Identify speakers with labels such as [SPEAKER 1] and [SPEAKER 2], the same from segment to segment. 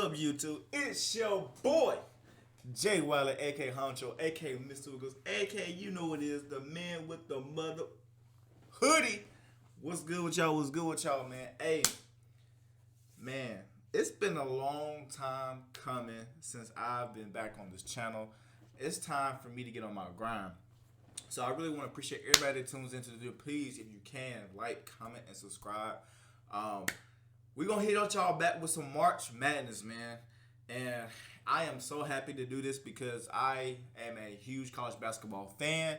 [SPEAKER 1] up, YouTube? It's your boy, Jay Wilder, aka Honcho, aka Mr. Wiggles, aka you know what it is, the man with the mother hoodie. What's good with y'all? What's good with y'all, man? Hey, man, it's been a long time coming since I've been back on this channel. It's time for me to get on my grind. So I really want to appreciate everybody that tunes into the video. Please, if you can, like, comment, and subscribe. We're going to hit y'all back with some March Madness, man. And I am so happy to do this because I am a huge college basketball fan.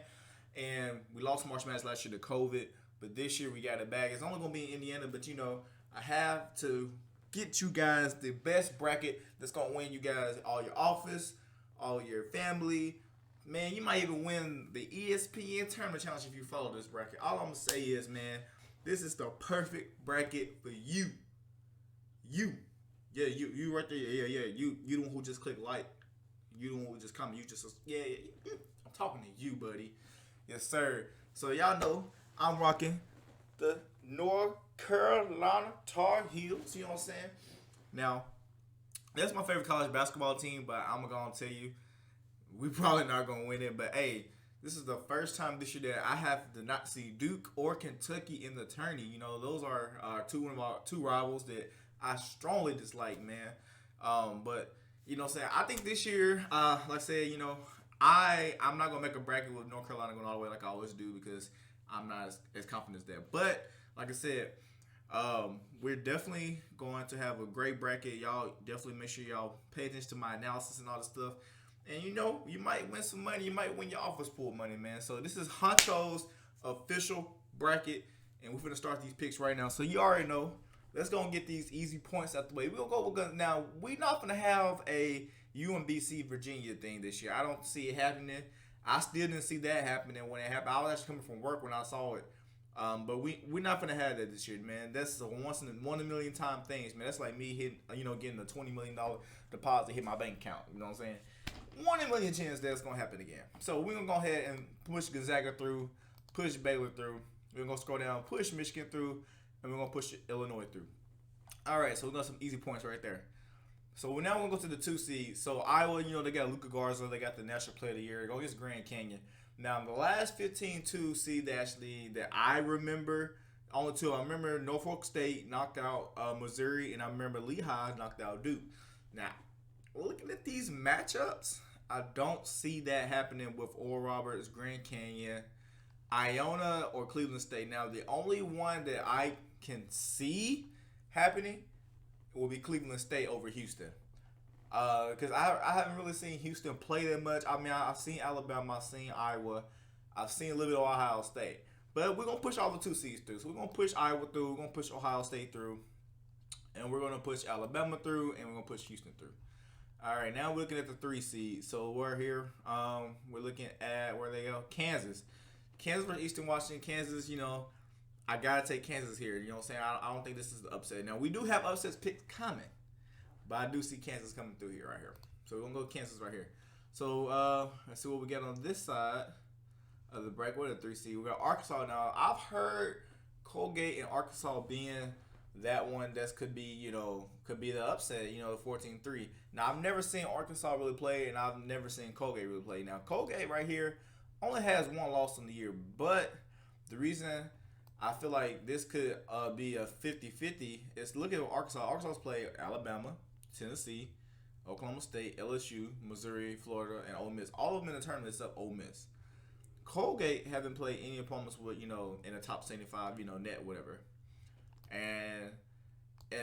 [SPEAKER 1] And we lost March Madness last year to COVID. But this year we got it back. It's only going to be in Indiana. But, you know, I have to get you guys the best bracket that's going to win you guys all your office, all your family. Man, you might even win the ESPN Tournament Challenge if you follow this bracket. All I'm going to say is, man, this is the perfect bracket for you. You right there. Yeah. You the one who just click like. You the one who just comment. You just, yeah. I'm talking to you, buddy. Yes, sir. So y'all know I'm rocking the North Carolina Tar Heels. You know what I'm saying? Now, that's my favorite college basketball team, but I'm going to tell you, we probably not going to win it. But, hey, this is the first time this year that I have to not see Duke or Kentucky in the tourney. You know, those are two rivals that I strongly dislike, man. But, you know what I'm saying? I think this year, like I said, you know, I'm not going to make a bracket with North Carolina going all the way like I always do because I'm not as confident as that. But, like I said, we're definitely going to have a great bracket. Y'all definitely make sure y'all pay attention to my analysis and all this stuff. And, you know, you might win some money. You might win your office pool money, man. So, this is Honcho's official bracket. And we're going to start these picks right now. So, you already know. Let's go and get these easy points out the way. We're gonna now. We're not gonna have a UMBC Virginia thing this year. I don't see it happening. I still didn't see that happening when it happened. I was actually coming from work when I saw it. But we're not gonna have that this year, man. That's a once in a million time things, man. That's like me getting a $20 million deposit hit my bank account. You know what I'm saying? 1 in a million chance that's gonna happen again. So we're gonna go ahead and push Gonzaga through, push Baylor through. We're gonna scroll down, push Michigan through. And we're going to push Illinois through. All right, so we got some easy points right there. So now we're going to go to the 2 seeds. So Iowa, you know, they got Luka Garza. They got the National Player of the Year. Go against Grand Canyon. Now, the last 15-2 seed actually that I remember, only two. I remember Norfolk State knocked out Missouri, and I remember Lehigh knocked out Duke. Now, looking at these matchups, I don't see that happening with Oral Roberts, Grand Canyon, Iona, or Cleveland State. Now, the only one that I can see happening will be Cleveland State over Houston. Because I haven't really seen Houston play that much. I mean, I've seen Alabama, I've seen Iowa, I've seen a little bit of Ohio State. But we're going to push all the 2 seeds through. So we're going to push Iowa through, we're going to push Ohio State through, and we're going to push Alabama through, and we're going to push Houston through. All right, now we're looking at the 3 seeds. So we're here. We're looking at, where they go? Kansas versus Eastern Washington. Kansas, you know, I got to take Kansas here. You know what I'm saying? I don't think this is the upset. Now, we do have upsets picked coming, but I do see Kansas coming through here right here. So, we're going to go Kansas right here. So, let's see what we got on this side of the break. What are the 3 seed? We got Arkansas now. I've heard Colgate and Arkansas being that one that could be, you know, could be the upset, you know, the 14-3. Now, I've never seen Arkansas really play, and I've never seen Colgate really play. Now, Colgate right here only has 1 loss in the year, but the reason I feel like this could be a 50-50 is look at Arkansas. Arkansas's played Alabama, Tennessee, Oklahoma State, LSU, Missouri, Florida, and Ole Miss. All of them in the tournament except Ole Miss. Colgate haven't played any opponents with, you know, in the top 75, you know, net, whatever. And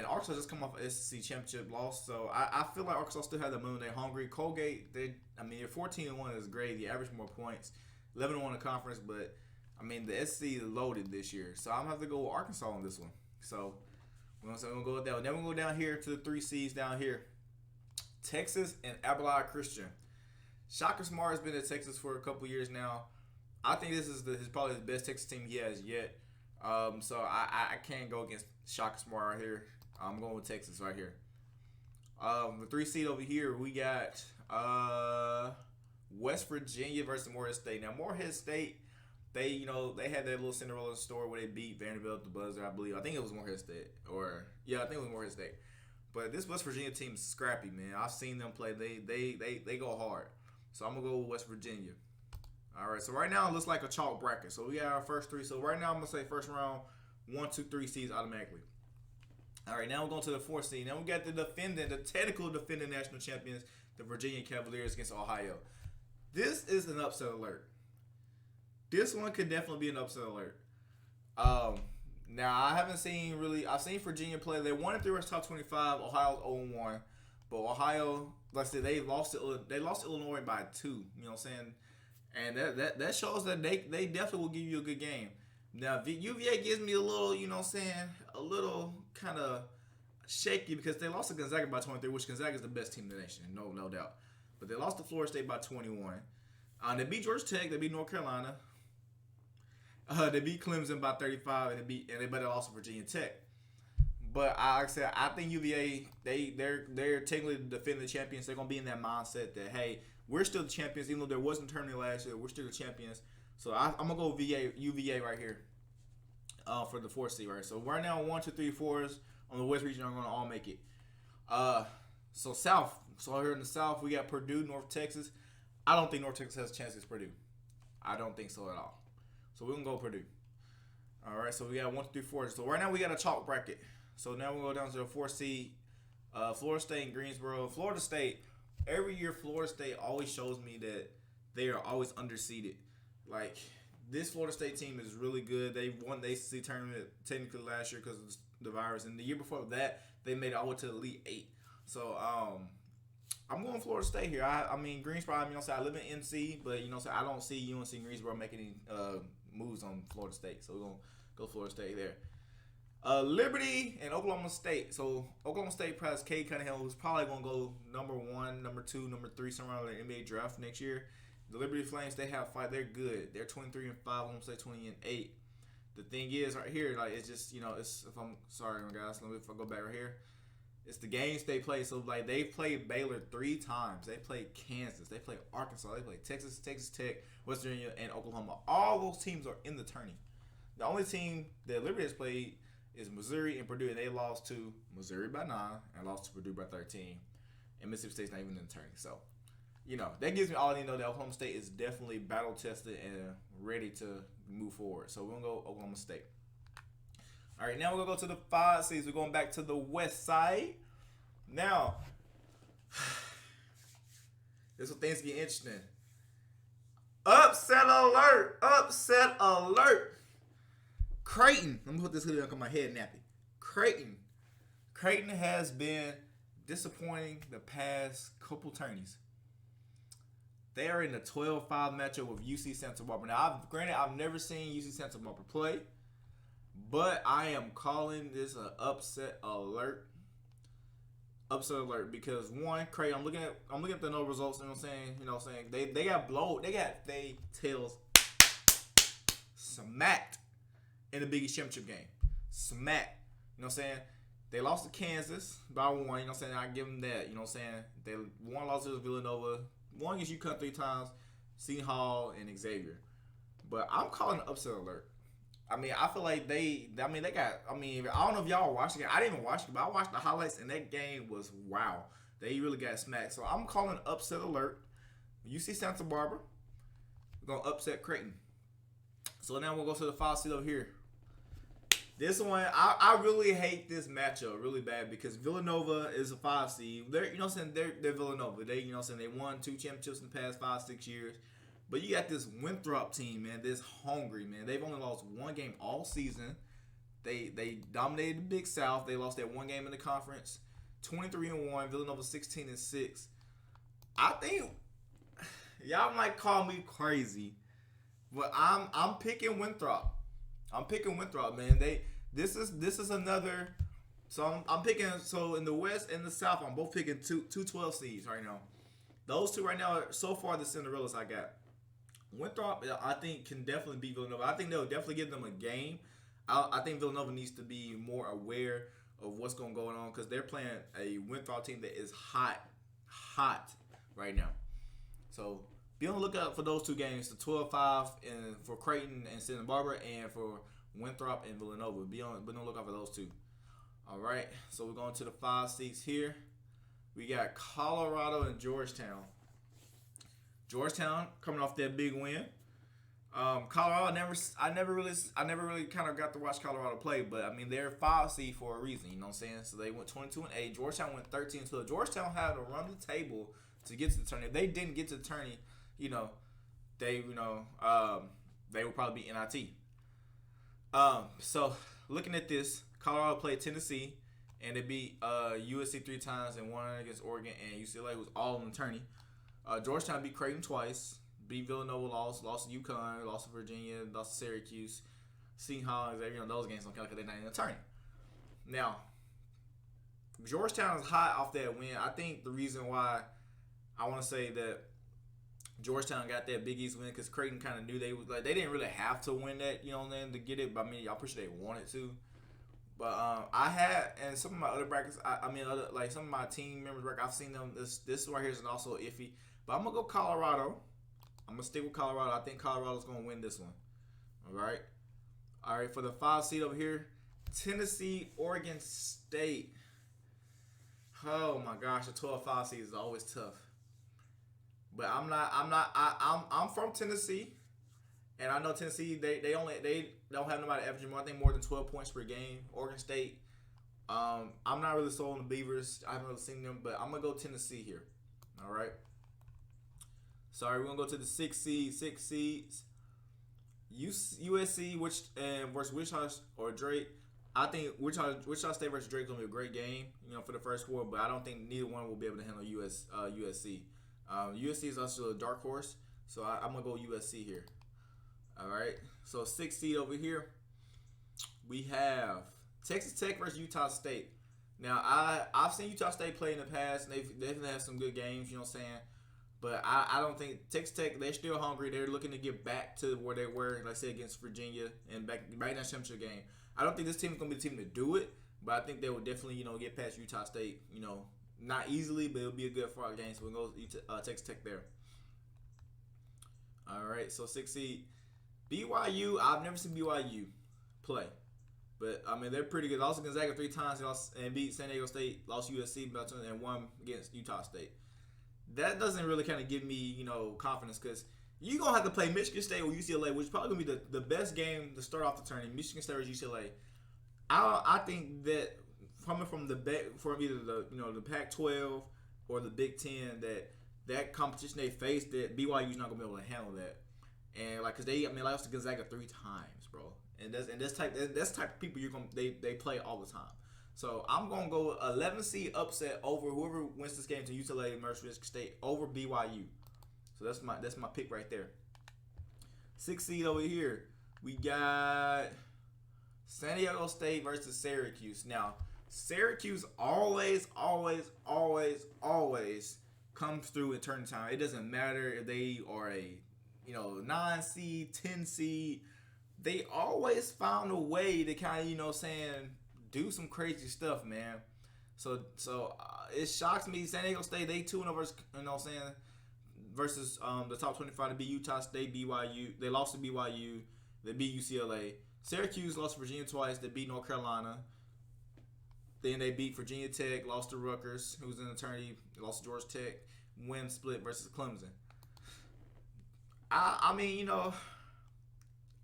[SPEAKER 1] Arkansas just come off an SEC championship loss, so I feel like Arkansas still has the moon. They're hungry. Colgate, they're 14-1 is great. They average more points, 11-1 in conference, but I mean the SEC is loaded this year, so I'm gonna have to go with Arkansas on this one. So we're gonna go with that one. Then we're gonna go down here to the 3 seeds down here, Texas and Abilene Christian. Shaka Smart has been at Texas for a couple years now. I think this is probably the best Texas team he has yet. So I can't go against Shaka Smart right here. I'm going with Texas right here. The 3 seed over here, we got West Virginia versus Morehead State. Now, Morehead State, they had that little Cinderella story where they beat Vanderbilt at the buzzer, I believe. I think it was Morehead State. I think it was Morehead State. But this West Virginia team is scrappy, man. I've seen them play. They go hard. So I'm gonna go with West Virginia. All right. So right now it looks like a chalk bracket. So we got our first three. So right now I'm gonna say first round 1, 2, 3 seeds automatically. All right. Now we're going to the 4th seed. Now we got the technical defending national champions, the Virginia Cavaliers against Ohio. This is an upset alert. This one could definitely be an upset alert. Now I haven't seen really. I've seen Virginia play. They won in 3 versus top 25. Ohio's 0-1, but Ohio, like I said, they lost to Illinois by 2. You know what I'm saying? And that shows that they definitely will give you a good game. Now UVA gives me a little, you know what I'm saying, a little kind of shaky because they lost to Gonzaga by 23, which Gonzaga is the best team in the nation, no doubt. But they lost to Florida State by 21. They beat Georgia Tech. They beat North Carolina. They beat Clemson by 35, and they lost to Virginia Tech. But like I said, I think UVA they're technically the defending champions. They're gonna be in that mindset that hey, we're still the champions, even though there wasn't a tournament last year. We're still the champions. So I'm gonna go UVA right here for the 4th seed, right? So right now 1, 2, 3, 4s on the West region are gonna all make it. So South. So here in the South we got Purdue, North Texas. I don't think North Texas has a chance against Purdue. I don't think so at all. So we're going to go Purdue. All right, so we got 1, 2, 3, 4. So right now we got a chalk bracket. So now we'll go down to the 4th seed. Florida State and Greensboro. Florida State, every year Florida State always shows me that they are always underseeded. Like, this Florida State team is really good. They won the ACC tournament technically last year because of the virus. And the year before that, they made it all the way to the Elite 8. So, I'm going Florida State here. I mean, Greensboro, I live in NC, but, I don't see UNC and Greensboro making any moves on Florida State. So we're going to go Florida State there. Liberty and Oklahoma State. So Oklahoma State has Cade Cunningham, who's probably going to go number 1, number 2, number 3 somewhere around the NBA draft next year. The Liberty Flames, they have 5. They're good. They're 23-5. Oklahoma State 20-8. The thing is right here, like it's just it's if I'm sorry guys, if I go back right here. It's the games they play. So, like, they played Baylor 3 times. They played Kansas. They played Arkansas. They played Texas, Texas Tech, West Virginia, and Oklahoma. All those teams are in the tourney. The only team that Liberty has played is Missouri and Purdue, and they lost to Missouri by 9 and lost to Purdue by 13. And Mississippi State's not even in the tourney. So, that gives me all I need to know that Oklahoma State is definitely battle-tested and ready to move forward. So, we're going to go Oklahoma State. All right, now we're going to go to the 5 seeds. We're going back to the west side. Now, this is where things get interesting. Upset alert! Upset alert! Creighton. Let me put this hoodie on because my head nappy. Creighton has been disappointing the past couple tourneys. They are in the 12-5 matchup with UC Santa Barbara. Now, I've never seen UC Santa Barbara play. But I am calling this an upset alert. Upset alert because one, Creighton. I'm looking at the no results. You know what I'm saying? They got blowed. They got they tails smacked in the Big East championship game. Smacked. You know what I'm saying? They lost to Kansas by 1. You know what I'm saying? I give them that. You know what I'm saying? They won, lost to Villanova. One against UConn 3 times. Seton Hall and Xavier. But I'm calling an upset alert. I mean, I feel like I don't know if y'all watched the game. I didn't even watch it, but I watched the highlights, and that game was wow. They really got smacked. So I'm calling upset alert. UC Santa Barbara, we're going to upset Creighton. So now we'll go to the 5 seed over here. This one, I really hate this matchup really bad because Villanova is a 5 seed. They're Villanova. They they won 2 championships in the past 5-6 years. But you got this Winthrop team, man, this hungry, man. They've only lost 1 game all season. They dominated the Big South. They lost that 1 game in the conference. 23-1, Villanova 16-6. I think y'all might call me crazy, but I'm picking Winthrop. I'm picking Winthrop, man. This is another. So I'm picking. So in the West and the South, I'm both picking two 12 seeds right now. Those 2 right now are so far the Cinderellas I got. Winthrop, I think, can definitely beat Villanova. I think they'll definitely give them a game. I think Villanova needs to be more aware of what's going on because they're playing a Winthrop team that is hot right now. So be on the lookout for those 2 games, the 12-5 and for Creighton and Santa Barbara, and for Winthrop and Villanova. Be on the lookout for those 2. All right, so we're going to the 5 seats here. We got Colorado and Georgetown. Georgetown coming off that big win. Colorado I never really kind of got to watch Colorado play, but I mean they're 5 seed for a reason. You know what I'm saying? So they went 22-8. Georgetown went 13-2. Georgetown had to run the table to get to the tourney. If they didn't get to the tourney, you know, they they would probably be NIT. So looking at this, Colorado played Tennessee, and they beat USC 3 times and won against Oregon and UCLA, was all in the tourney. Georgetown beat Creighton twice, beat Villanova, lost to UConn, lost to Virginia, lost to Syracuse. Seton Hall, those games don't count because they're not in the tourney. Now, Georgetown is hot off that win. I think the reason why I want to say that Georgetown got that Big East win because Creighton kind of knew they didn't really have to win that, to get it. But I mean, I'm pretty sure they wanted to. But I had, and some of my other brackets, some of my team members brackets, I've seen them. This right here is also iffy. But I'm gonna go Colorado. I'm gonna stick with Colorado. I think Colorado's gonna win this one. All right. For the 5 seed over here, Tennessee, Oregon State. Oh my gosh, the 12-5 seed is always tough. But I'm from Tennessee, and I know Tennessee they don't have nobody averaging more than 12 points per game. Oregon State, I'm not really sold on the Beavers. I haven't really seen them, but I'm gonna go Tennessee here. All right. Sorry, we're gonna go to the 6 seeds. USC, versus Wichita or Drake. I think Wichita State versus Drake is gonna be a great game, for the first 4. But I don't think neither one will be able to handle USC. USC is also a dark horse, so I'm gonna go USC here. All right. So 6 seed over here, we have Texas Tech versus Utah State. Now I've seen Utah State play in the past, and they've definitely had some good games. You know what I'm saying? But I don't think Texas Tech, they're still hungry. They're looking to get back to where they were, like I said, against Virginia and back in that championship game. I don't think this team is going to be the team to do it, but I think they will definitely, get past Utah State, not easily, but it'll be a good fought game. So we'll go Texas Tech there. All right, so 6 seed. BYU, I've never seen BYU play. But, I mean, they're pretty good. Lost to Gonzaga 3 times and beat San Diego State, lost USC, and won against Utah State. That doesn't really kind of give me, confidence because you're going to have to play Michigan State or UCLA, which is probably going to be the best game to start off the tournament. Michigan State or UCLA. I think that coming from either the Pac-12 or the Big Ten, that competition they face, that BYU's not going to be able to handle that. And because they lost to Gonzaga 3 times, bro. And that's type of people they play all the time. So I'm gonna go 11 seed upset over whoever wins this game to UCLA versus Michigan State over BYU. So that's my pick right there. 6 seed over here, we got San Diego State versus Syracuse. Now Syracuse always comes through in turn time. It doesn't matter if they are a 9 seed, 10 seed. They always found a way to kind of do some crazy stuff, man. So it shocks me. San Diego State, they 2-0 versus the top 25 to beat Utah State, BYU. They lost to BYU. They beat UCLA. Syracuse lost to Virginia twice. They beat North Carolina. Then they beat Virginia Tech, lost to Rutgers, who was in the tourney, lost to Georgia Tech. Win split versus Clemson. I'm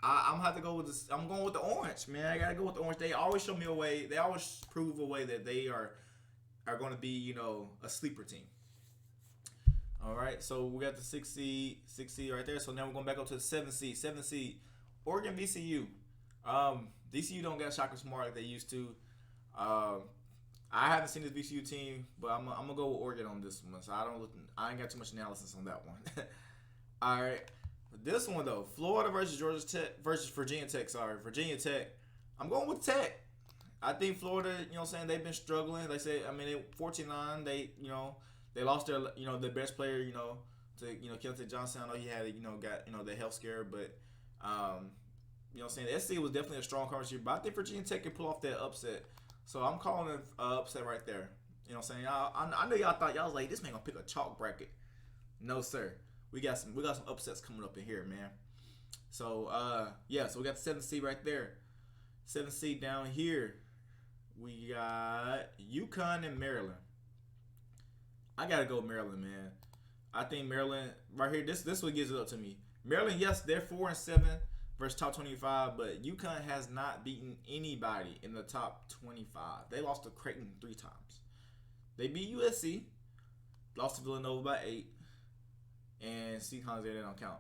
[SPEAKER 1] gonna have to go with this. I'm going with the orange, man. I gotta go with the orange. They always show me a way. They always prove a way that they are going to be, a sleeper team. All right, so we got the 6 seed right there. So now we're going back up to the 7 seed. 7 seed, Oregon Vcu. VCU don't got Shaka Smart like they used to. I haven't seen this VCU team, but I'm gonna go with Oregon on this one. So I ain't got too much analysis on that one. All right. This one though, Florida versus Georgia Tech versus Virginia Tech. Virginia Tech. I'm going with Tech. I think Florida, they've been struggling. They say, they 14-9. They lost their best player, to Keontae Johnson. I know he had got the health scare, but the SC was definitely a strong conference year. But I think Virginia Tech can pull off that upset. So I'm calling it upset right there. I know y'all thought y'all was like, this man gonna pick a chalk bracket. No sir. We got some upsets coming up in here, man. So so we got the 7th seed right there. 7th seed down here. We got UConn and Maryland. I gotta go Maryland, man. I think Maryland right here. This what gives it up to me. Maryland, yes, they're 4-7 versus top 25, but UConn has not beaten anybody in the top 25. They lost to Creighton 3 times. They beat USC, lost to Villanova by 8, and Seacon's there. They don't count.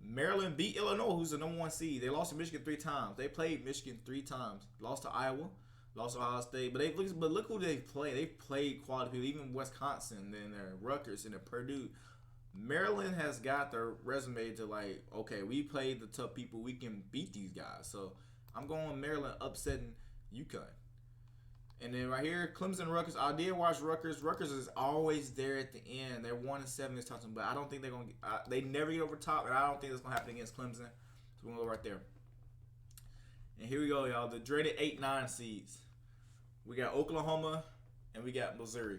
[SPEAKER 1] Maryland beat Illinois, who's the number 1 seed. They lost to Michigan 3 times. They played Michigan 3 times. Lost to Iowa. Lost to Ohio State, but look who they play. They played quality people, even Wisconsin, and their Rutgers and their Purdue. Maryland has got their resume to like, okay, we played the tough people. We can beat these guys. So I'm going Maryland upsetting UConn. And then right here, Clemson, Rutgers. I did watch Rutgers. Rutgers is always there at the end. They're 1-7 this time, but I don't think they're gonna. They never get over top, and I don't think it's gonna happen against Clemson. So we're gonna go right there. And here we go, y'all. The dreaded 8-9 seeds. We got Oklahoma and we got Missouri.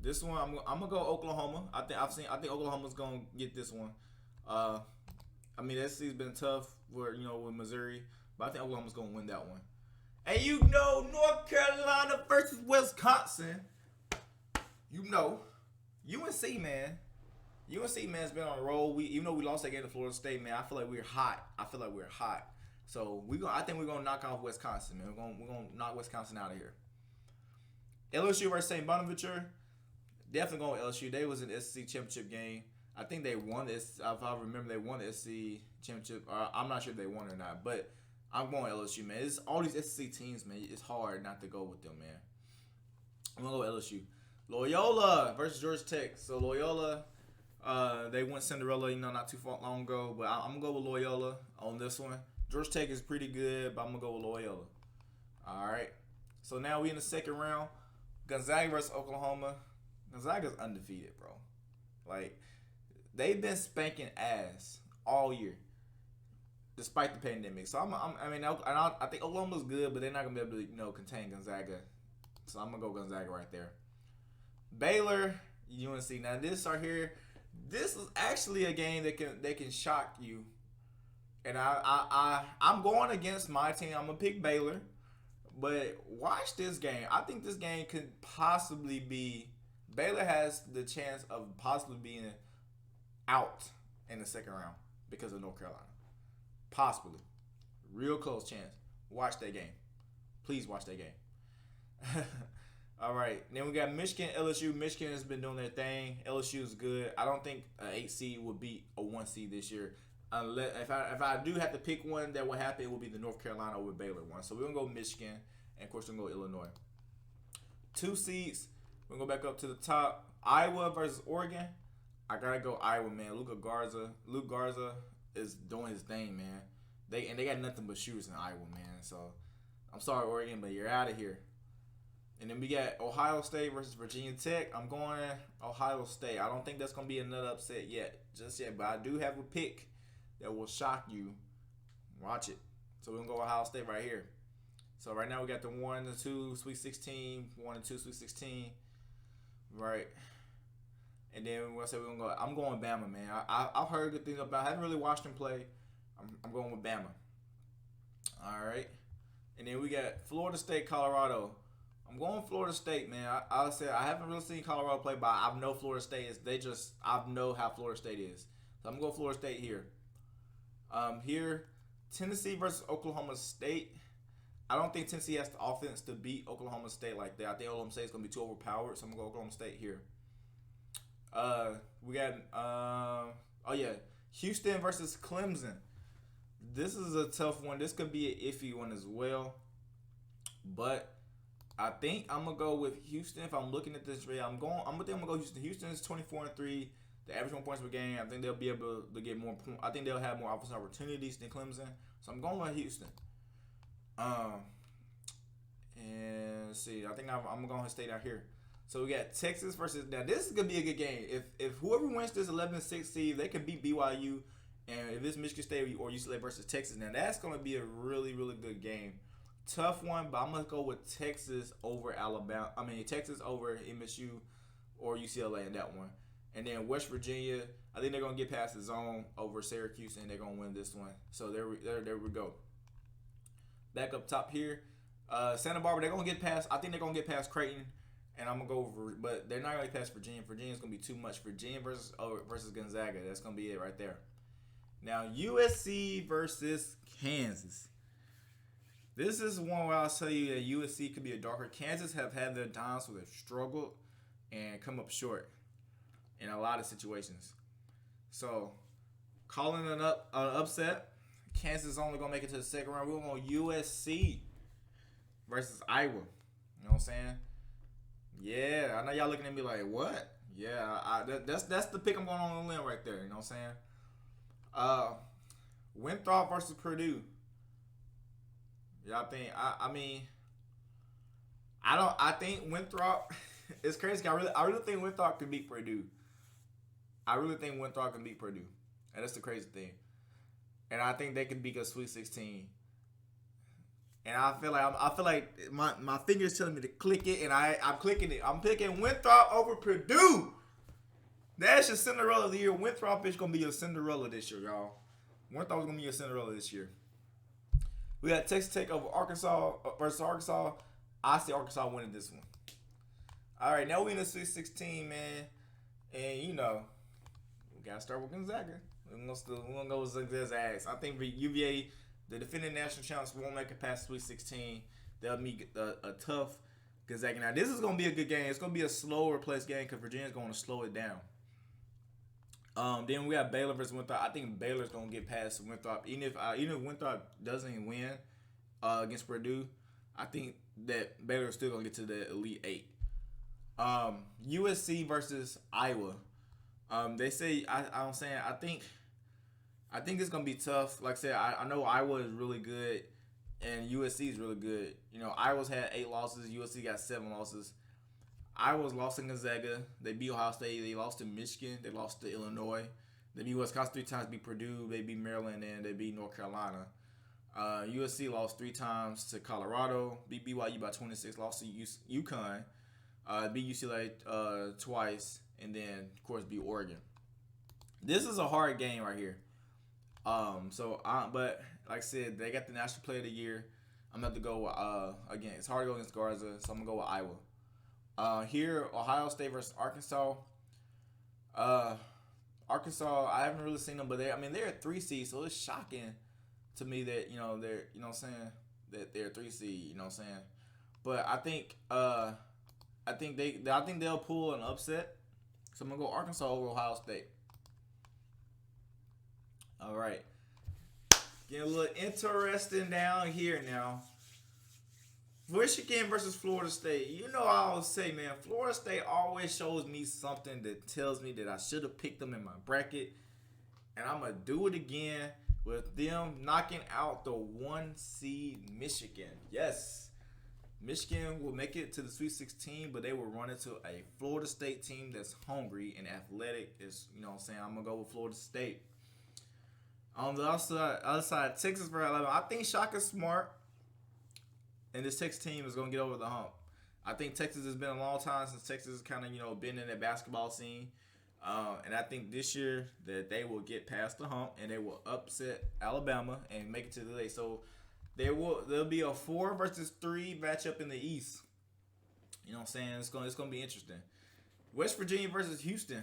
[SPEAKER 1] This one, I'm gonna go Oklahoma. I think Oklahoma's gonna get this one. I mean, that season's been tough for with Missouri, but I think Oklahoma's gonna win that one. And North Carolina versus Wisconsin. UNC man. UNC man's been on a roll. Even though we lost that game to Florida State, man, I feel like we're hot. So I think we're gonna knock off Wisconsin, man. We're gonna knock Wisconsin out of here. LSU versus St Bonaventure. Definitely going with LSU. They was in the SEC championship game. I think they won this. If I remember, they won the SEC championship. I'm not sure if they won or not, but I'm going LSU, man. It's all these SEC teams, man. It's hard not to go with them, man. I'm gonna go with LSU. Loyola versus Georgia Tech. So Loyola, they went Cinderella, not too long ago, but I'm gonna go with Loyola on this one. Georgia Tech is pretty good, but I'm going to go with Loyola. All right. So now we in the second round. Gonzaga versus Oklahoma. Gonzaga's undefeated, bro. Like, they've been spanking ass all year, despite the pandemic. So, I think Oklahoma's good, but they're not going to be able to, contain Gonzaga. So, I'm going to go Gonzaga right there. Baylor, UNC. Now, this right here, this is actually a game that can shock you. And I'm going against my team. I'm going to pick Baylor. But watch this game. I think this game could possibly be... Baylor has the chance of possibly being out in the second round because of North Carolina. Possibly. Real close chance. Watch that game. Please watch that game. All right. Then we got Michigan, LSU. Michigan has been doing their thing. LSU is good. I don't think an 8 seed would beat a 1 seed this year. Unless if I do have to pick one that will happen, it will be the North Carolina over Baylor one. So we're gonna go Michigan, and of course we're gonna go Illinois. 2 seeds. We're gonna go back up to the top. Iowa versus Oregon. I gotta go Iowa, man. Luke Garza is doing his thing, man. They got nothing but shooters in Iowa, man. So I'm sorry, Oregon, but you're out of here. And then we got Ohio State versus Virginia Tech. I'm going Ohio State. I don't think that's gonna be another upset just yet, but I do have a pick that will shock you. Watch it. So we're going to go Ohio State right here. So right now we got the 1 and 2 Sweet 16, 1 and 2 Sweet 16. Right. And then we're going to say I'm going Bama, man. I've heard good things about I haven't really watched them play. I'm going with Bama. All right. And then we got Florida State, Colorado. I'm going Florida State, man. I said I haven't really seen Colorado play, but I know Florida State is. I know how Florida State is. So I'm going to go Florida State here. Here, Tennessee versus Oklahoma State. I don't think Tennessee has the offense to beat Oklahoma State like that. I think Oklahoma State is going to be too overpowered, so I'm going to go Oklahoma State here. We got, Houston versus Clemson. This is a tough one. This could be an iffy one as well. But I think I'm going to go with Houston. If I'm looking at this, I'm going to go Houston. Houston is 24-3. The average 1 points per game, I think they'll be able to get more points. I think they'll have more offensive opportunities than Clemson. So I'm going with Houston. And let's see. I think I'm going to stay down here. So we got Texas versus. Now this is gonna be a good game. If whoever wins this 11-6 seed, they can beat BYU. And if it's Michigan State or UCLA versus Texas, now that's gonna be a really good game. Tough one, but I'm gonna go with Texas over Alabama. Texas over MSU or UCLA in that one. And then West Virginia, I think they're gonna get past the zone over Syracuse, and they're gonna win this one. So there we go. Back up top here, Santa Barbara, they're gonna get past. I think they're gonna get past Creighton, and I'm gonna go over. But they're not gonna get past Virginia. Virginia's gonna be too much. Virginia versus Gonzaga. That's gonna be it right there. Now USC versus Kansas. This is one where I'll tell you that USC could be a darker. Kansas have had their times where they've struggled and come up short in a lot of situations. So, calling an upset. Kansas is only going to make it to the second round. We're going USC versus Iowa. You know what I'm saying? Yeah, I know y'all looking at me like, what? Yeah, that's the pick I'm going on the limb right there. You know what I'm saying? Winthrop versus Purdue. Y'all think? I think Winthrop. It's crazy. I really think Winthrop can beat Purdue. I really think Winthrop can beat Purdue, and that's the crazy thing. And I think they can beat a Sweet 16. And I feel like my fingers telling me to click it, and I'm clicking it. I'm picking Winthrop over Purdue. That's your Cinderella of the year. Winthrop is gonna be your Cinderella this year, y'all. Winthrop is gonna be your Cinderella this year. We got Texas Tech over Arkansas versus Arkansas. I see Arkansas winning this one. All right, now we in the Sweet 16, man, and we gotta start with Gonzaga. We're gonna go with Gonzaga's ass. I think UVA, the defending national champs, won't make it past Sweet 16. They'll meet a tough Gonzaga. Now this is gonna be a good game. It's gonna be a slower place game because Virginia's gonna slow it down. Then we got Baylor versus Winthrop. I think Baylor's gonna get past Winthrop. Even if Winthrop doesn't win against Purdue, I think that Baylor's still gonna get to the Elite Eight. USC versus Iowa. They say I think it's gonna be tough. Like I said, I know Iowa is really good and USC is really good. Iowa's had 8 losses. USC got 7 losses. Iowa's lost in Gonzaga. They beat Ohio State. They lost to Michigan. They lost to Illinois. They beat Wisconsin 3 times. Beat Purdue. They beat Maryland, and they beat North Carolina. USC lost 3 times to Colorado. Beat BYU by 26. Lost to UConn. Beat UCLA twice, and then of course beat Oregon. This is a hard game right here. But like I said, they got the National Player of the Year. I'm gonna have to go. Again, it's hard to go against Garza, so I'm gonna go with Iowa. Here, Ohio State versus Arkansas. Arkansas, I haven't really seen them, but they're a 3 seed, so it's shocking to me that they're that they're a 3 seed. You know what I'm saying? But I think they'll pull an upset. So I'm gonna go Arkansas over Ohio State. All right, getting a little interesting down here now. Michigan versus Florida State. I always say, man, Florida State always shows me something that tells me that I should have picked them in my bracket. And I'm going to do it again with them knocking out the 1 seed Michigan. Yes, Michigan will make it to the Sweet 16, but they will run into a Florida State team that's hungry and athletic. I'm going to go with Florida State. On the other side, Texas versus Alabama. I think Shaka Smart and this Texas team is going to get over the hump. I think Texas has been a long time since Texas has kind of, been in that basketball scene. And I think this year that they will get past the hump and they will upset Alabama and make it to the late. So there'll be a 4 versus 3 matchup in the East. You know what I'm saying? It's going to be interesting. West Virginia versus Houston.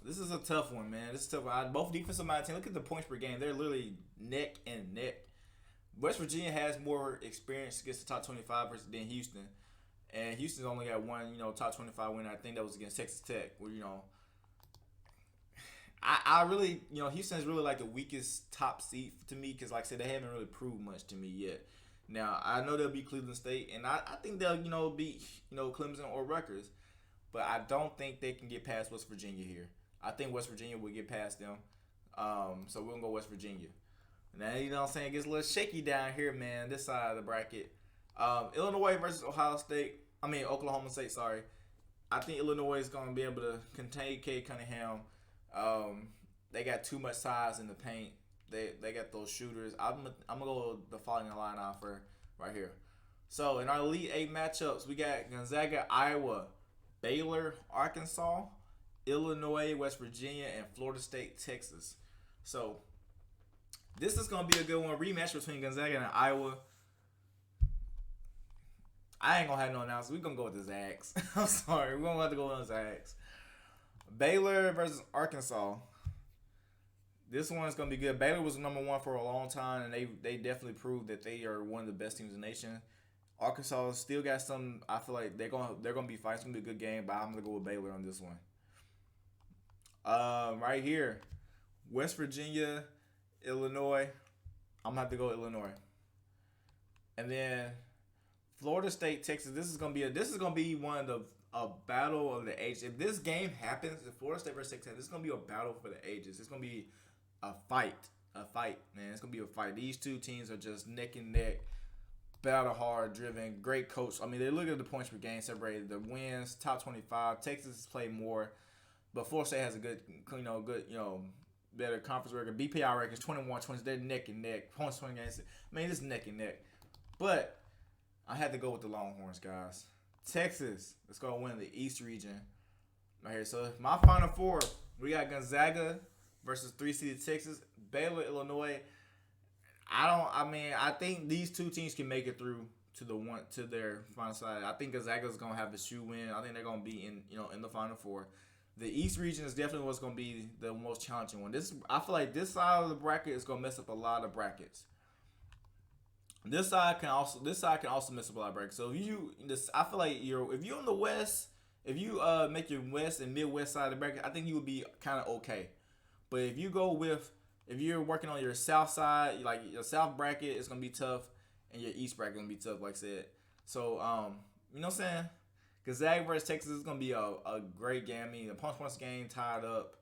[SPEAKER 1] This is a tough one, man. This is a tough one. Both defensive-minded teams. Look at the points per game. They're literally neck and neck. West Virginia has more experience against the top 25 than Houston. And Houston's only got one, top 25 win. I think that was against Texas Tech. Where, I really, Houston's really like the weakest top seed to me because, like I said, they haven't really proved much to me yet. Now, I know they'll beat Cleveland State, and I think they'll, beat, Clemson or Rutgers. But I don't think they can get past West Virginia here. I think West Virginia will get past them. So we're going to go West Virginia. Now, it gets a little shaky down here, man, this side of the bracket. Illinois versus Oklahoma State, sorry. I think Illinois is going to be able to contain Cade Cunningham. They got too much size in the paint. They got those shooters. I'm going to go with the following line offer right here. So, in our Elite 8 matchups, we got Gonzaga, Iowa, Baylor, Arkansas, Illinois, West Virginia, and Florida State, Texas. So, this is going to be a good one. Rematch between Gonzaga and Iowa. I ain't gonna have no announcement. We're gonna go with the Zags. I'm sorry. We're gonna have to go with the Zags. Baylor versus Arkansas. This one's gonna be good. Baylor was number one for a long time, and they definitely proved that they are one of the best teams in the nation. Arkansas still got some. I feel like they're gonna be fighting. It's gonna be a good game, but I'm gonna go with Baylor on this one. Right here, West Virginia, Illinois. I'm gonna have to go Illinois. And then Florida State, Texas. This is gonna be one of the a battle of the ages. If this game happens, if Florida State versus Texas, this is gonna be a battle for the ages. It's gonna be a fight, man. It's gonna be a fight. These two teams are just neck and neck, battle hard, driven. Great coach. I mean, they look at the points per game separated, the wins, top 25. Texas has played more, but Florida State has a good, better conference record. BPI record is 21-20. They're neck and neck. Points 20 games. I mean, it's neck and neck. But I had to go with the Longhorns, guys. Texas, let's go win the East region right here. So my Final Four, we got Gonzaga versus 3-seeded Texas, Baylor, Illinois. I think these two teams can make it through to their final side. I think Gonzaga is gonna have a shoe win. I think they're gonna be in the Final Four. The East region is definitely what's gonna be the most challenging one. I feel like this side of the bracket is gonna mess up a lot of brackets. This side can also mess up a lot of brackets. So I feel like if you're in the West, if you make your West and Midwest side of the bracket, I think you would be kind of okay. But if you're working on your South side, like your South bracket, it's gonna be tough, and your East bracket gonna be tough, like I said. So you know what I'm saying? Gonzaga versus Texas is gonna be a great game. I mean, the points game tied up.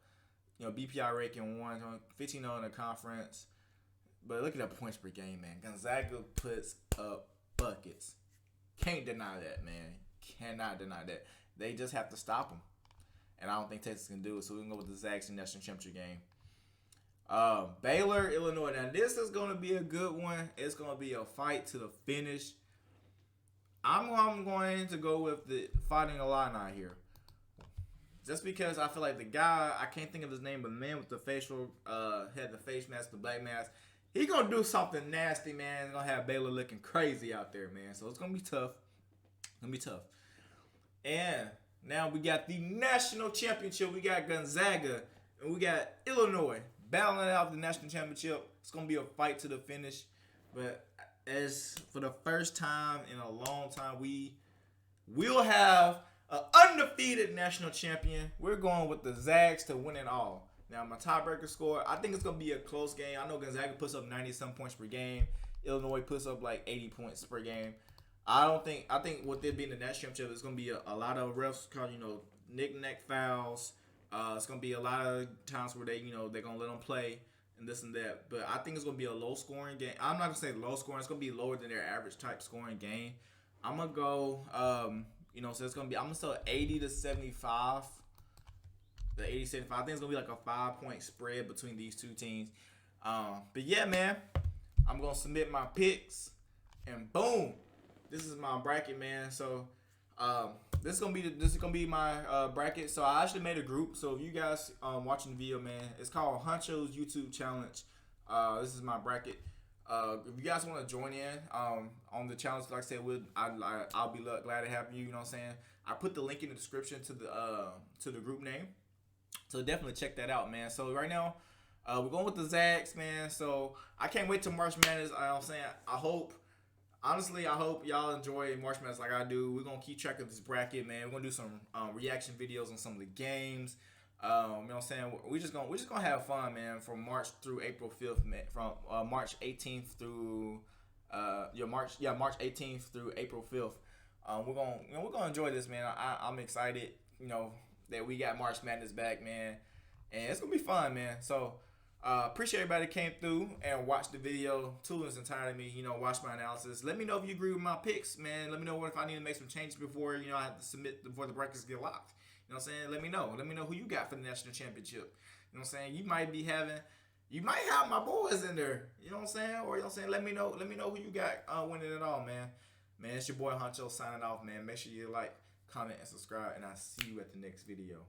[SPEAKER 1] BPI ranking 15-0 in the conference. But look at the points per game, man. Gonzaga puts up buckets. Can't deny that, man. Cannot deny that. They just have to stop them. And I don't think Texas can do it. So we can go with the Zags in national championship game. Baylor, Illinois. Now, this is going to be a good one. It's going to be a fight to the finish. I'm going to go with the Fighting Illini here. Just because I feel like the guy, I can't think of his name, but the man with the had the face mask, the black mask, he gonna do something nasty, man. He's gonna have Baylor looking crazy out there, man. So it's gonna be tough. And now we got the national championship. We got Gonzaga and we got Illinois battling out the national championship. It's gonna be a fight to the finish. But as for the first time in a long time, we will have an undefeated national champion. We're going with the Zags to win it all. Now, my tiebreaker score, I think it's going to be a close game. I know Gonzaga puts up 90-some points per game. Illinois puts up like 80 points per game. I think with there being the national championship, it's going to be a lot of refs called, knick-knack fouls. It's going to be a lot of times where they're going to let them play and this and that. But I think it's going to be a low-scoring game. I'm not going to say low-scoring. It's going to be lower than their average type scoring game. I'm going to go, so it's going to be, I'm going to say 80-75. The 80-75. I think it's going to be like a 5-point spread between these two teams. But yeah, man. I'm going to submit my picks. And boom. This is my bracket, man. So this is gonna be my bracket. So I actually made a group. So if you guys watching the video, man, it's called Huncho's YouTube Challenge. This is my bracket. If you guys want to join in on the challenge, like I said, I'll be glad to have you. You know what I'm saying? I put the link in the description to the group name. So definitely check that out, man. So right now, we're going with the Zags, man. So I can't wait to March Madness. I'm saying I hope y'all enjoy March Madness like I do. We're gonna keep track of this bracket, man. We're gonna do some reaction videos on some of the games. You know what I'm saying? We're just gonna have fun, man. From March through April 5th, man. From March 18th through March 18th through April 5th. We're gonna enjoy this, man. I'm excited. That we got March Madness back, man, and it's gonna be fun, man. So appreciate everybody that came through and watched the video to its entirety. Watch my analysis. Let me know if you agree with my picks, man. Let me know if I need to make some changes before I have to submit before the brackets get locked. You know what I'm saying? Let me know who you got for the national championship. You know what I'm saying? You might have my boys in there. You know what I'm saying? Or let me know who you got winning it all, man. Man, it's your boy Huncho signing off, man. Make sure you like, comment, and subscribe, and I'll see you at the next video.